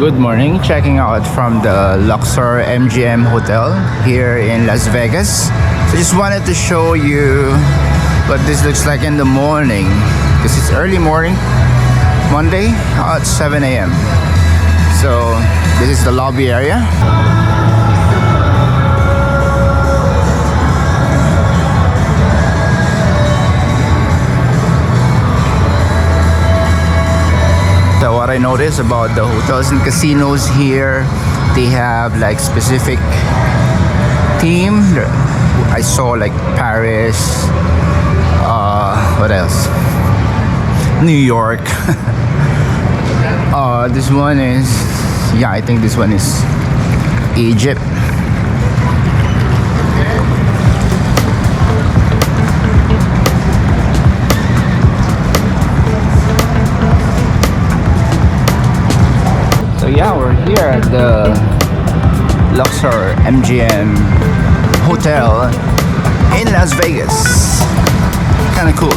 Good morning, checking out from the Luxor MGM Hotel here in Las Vegas. So just wanted to show you what this looks like in the morning, because it's early morning, Monday at 7 a.m. So this is the lobby area. So what I noticed about the hotels and casinos here, they have like specific theme. I saw like Paris, what else? New York. This one is, yeah, I think this one is Egypt. So yeah, we're here at the Luxor MGM Hotel in Las Vegas. Kind of cool.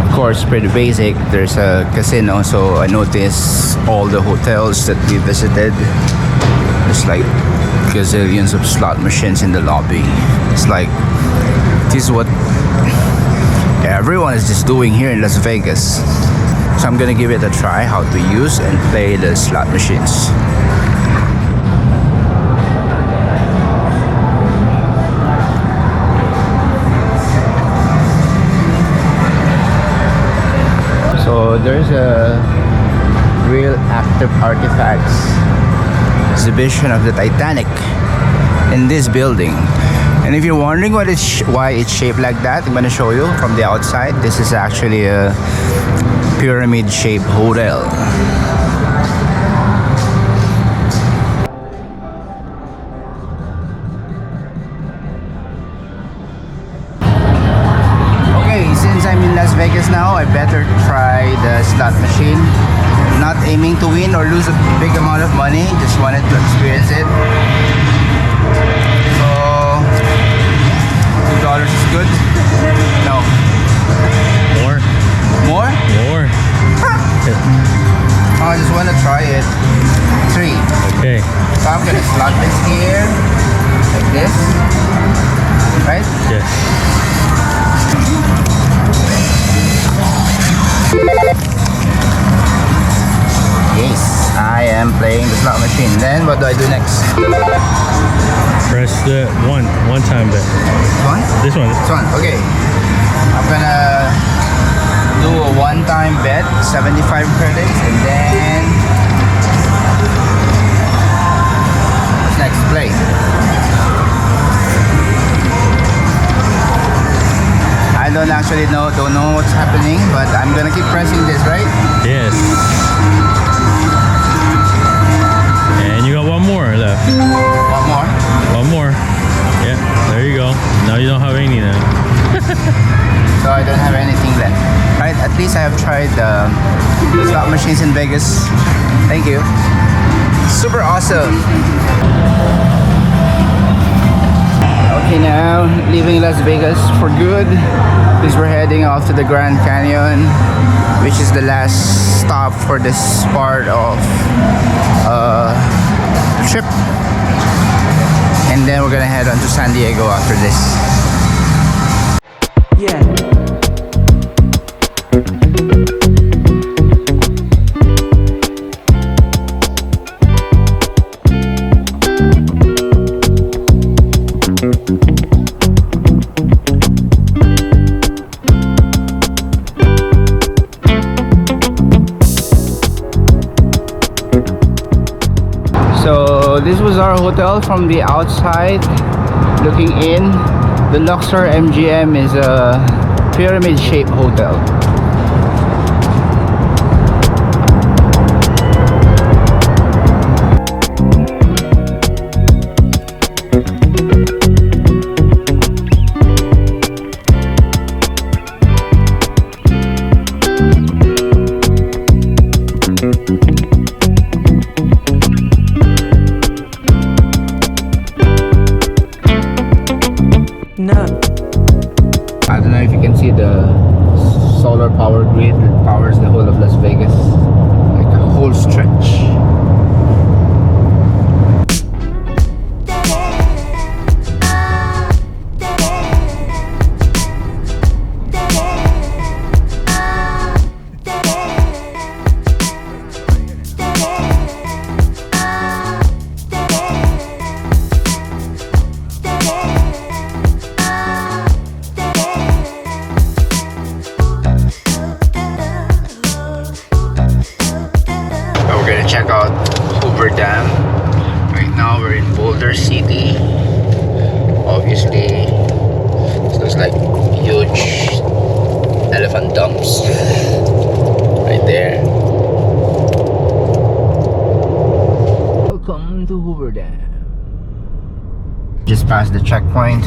Of course, pretty basic. There's a casino, so I noticed all the hotels that we visited. There's like gazillions of slot machines in the lobby. It's like, this is what everyone is just doing here in Las Vegas. So I'm gonna give it a try how to use and play the slot machines. So there's a real active artifacts exhibition of the Titanic in this building. And if you're wondering why it's shaped like that, I'm going to show you from the outside. This is actually a pyramid-shaped hotel. Okay, since I'm in Las Vegas now, I better try the slot machine. Not aiming to win or lose a big amount of money, just wanted to experience it. So $2 is good? No. More. More? More. I just want to try it. 3. Okay. So I'm gonna slot this here, like this, right? Yes. Yes, I am playing the slot machine. Then what do I do next? Press the one time bet. This one? This one. This one, okay. I'm gonna do a one-time bet, 75 credits, and then what's next? Play. I don't actually don't know what's happening, but I'm gonna keep pressing this, right? Yes. And you got one more left. One more. One more. Yeah, there you go. Now you don't have any then. So I don't have anything left. Right, at least I have tried the slot machines in Vegas. Thank you. Super awesome. Okay, now leaving Las Vegas for good, because we're heading off to the Grand Canyon, which is the last stop for this part of trip. And then we're gonna head on to San Diego after this. Yeah. So this was our hotel from the outside looking in. The Luxor MGM is a pyramid-shaped hotel. looking up. I don't know if you can see the solar power grid that powers the whole of Las Vegas, like a whole stretch. We're gonna check out Hoover Dam. Right now we're in Boulder City. Obviously, this looks like huge elephant dumps right there. Welcome to Hoover Dam. Just past the checkpoint.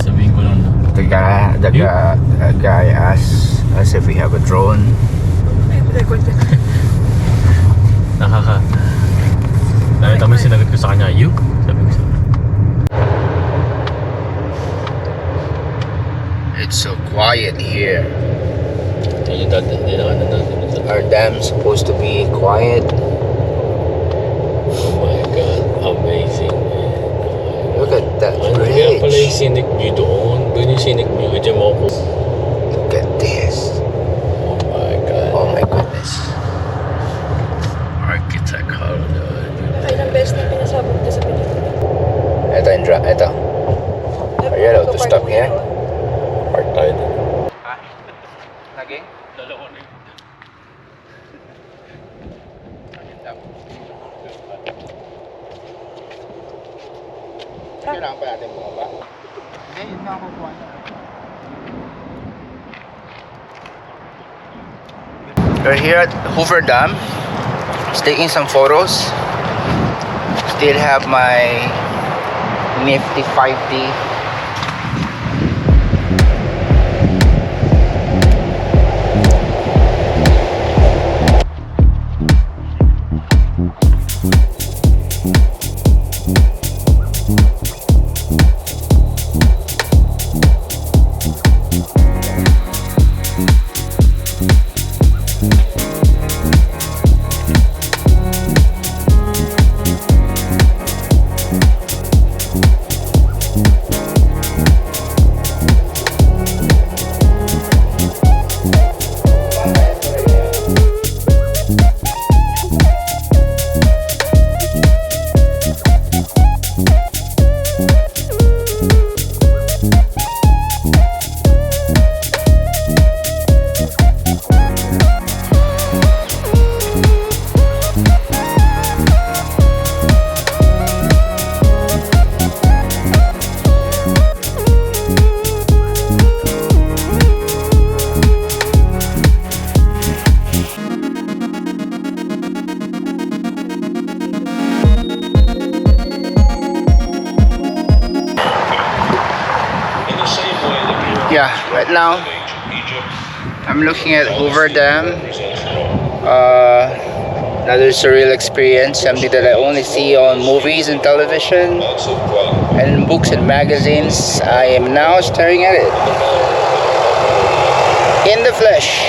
Sabihin ko lang na. The guy asked us if we have a drone. Nakita mo yung sinagot ko sa kanya, you? Sabi ko sa It's so quiet here. Yung dati, hindi na natin. Our dam's supposed to be quiet. Oh my God, amazing. Look at that Kaya pala yung bridge. scenic view doon. Doon yung scenic view. Diyan mo ako. Look at this. Oh my God. Oh my goodness. Architectural. Ilang beses na pinasabog ko sa pelikula. Ito. Are you allowed to stop here? Park tayo doon. Ha? Naging? Dalawa na yun. Kailangan pa natin bumaba. Hindi, yun nga kukuha na. We're here at Hoover Dam. Just taking some photos. Still have my nifty 5D. Yeah, right now I'm looking at Hoover Dam. Another surreal experience, something that I only see on movies and television and in books and magazines. I am now staring at it in the flesh.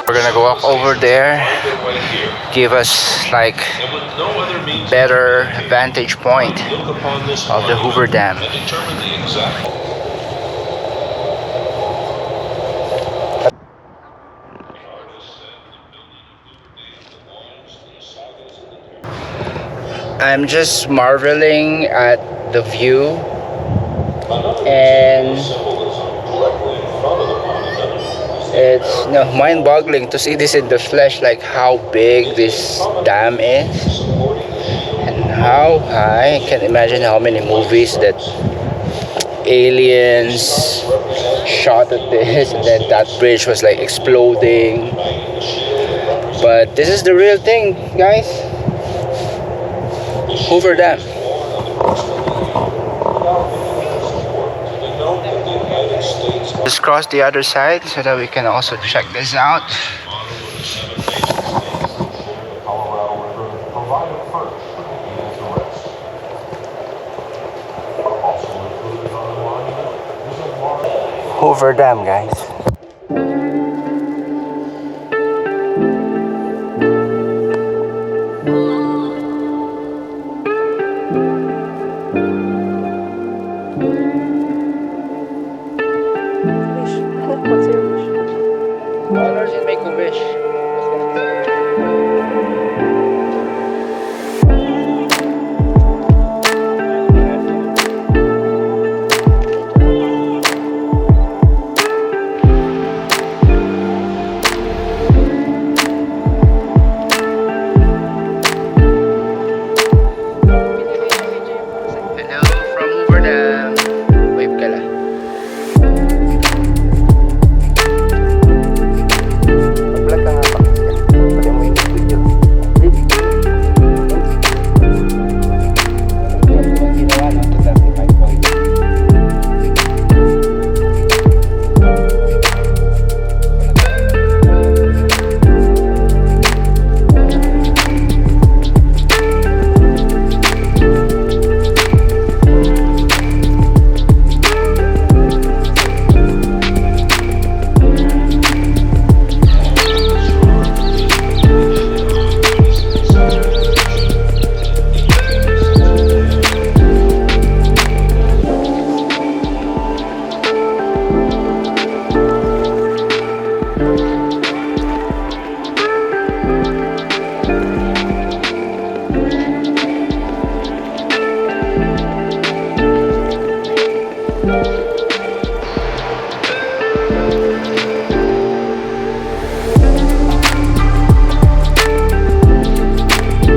We're gonna go up over there, give us like better vantage point of the Hoover Dam. I'm just marveling at the view, and it's mind-boggling to see this in the flesh, like how big this dam is and how high. I can imagine how many movies that aliens shot at this, and then that bridge was like exploding. But this is the real thing, guys. Hoover Dam. Just cross the other side so that we can also check this out. Hoover Dam, guys.